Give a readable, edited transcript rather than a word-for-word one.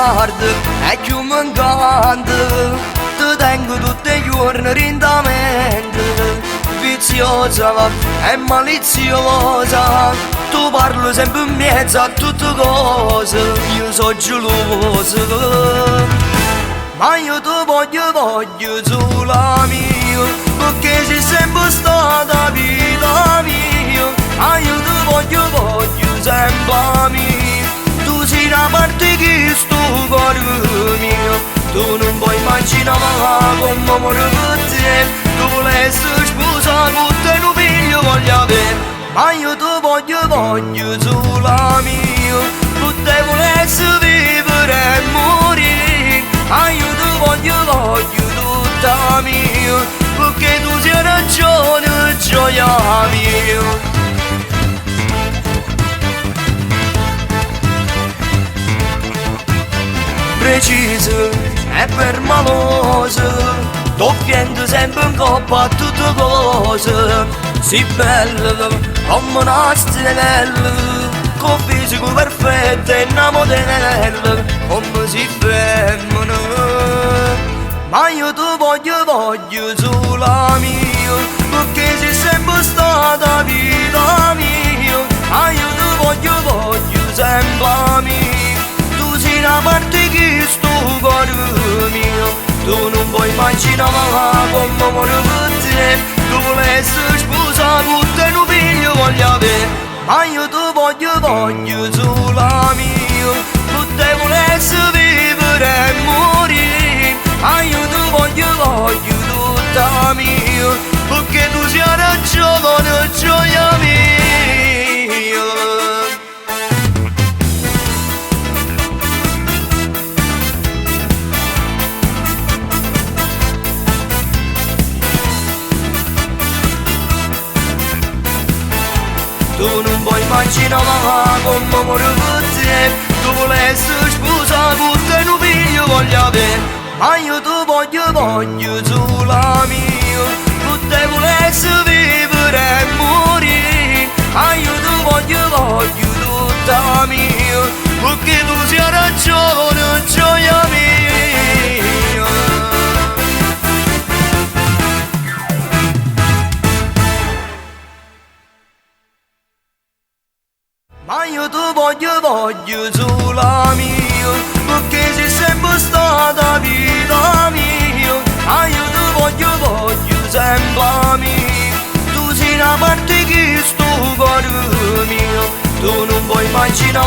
guardo e più mi incanta. Ti tengo tutti i giorni in mente, viziosa e maliziosa. Tu parli sempre in mezzo a tutte cose, io sono gelosa. Ma io ti voglio sola mia, perché sei sempre stata vita mia. Ma io ti voglio sempre mia, tu sei una parte che sto cuore mio. Tu non puoi immaginare come muore per te, tu volessi sposare con te un figlio voglio avere. Ma io ti voglio sola mia, tu te volessi vivere e morire. Ma io ti voglio tutta mia, perché tu sei ragione, gioia mia. Preciso e permalosa, doppiando sempre in coppa a tutte cose. Si bella come una stella, con fisico perfetto e una modella, come si femmina. Ma io ti voglio sola mia, perché sei sempre stata vita mia. Ma io ti voglio sempre mia, tu sei una parte che sto cuore mio. Tu non puoi immaginare come muore per te, tu volessi sposare con te un figlio voglio avere. Ma io ti voglio sola mia, tu te volessi vivere e morire. Ma io ti voglio tutta mia, perché tu sei ragione, gioia mia. Tu non puoi immaginare come muore per te, tu volessi sposare con te un figlio voglio avere. Ma io ti voglio sola mia, tu te volessi vivere e morire. Ma io ti voglio tutta mia, perché tu sei ragione, gioia mia. Ma io ti voglio sola mia, perché sei sempre stata vita mia. Ma io ti voglio sempre mia, tu sei una parte che sto cuore mio. Tu non puoi immaginare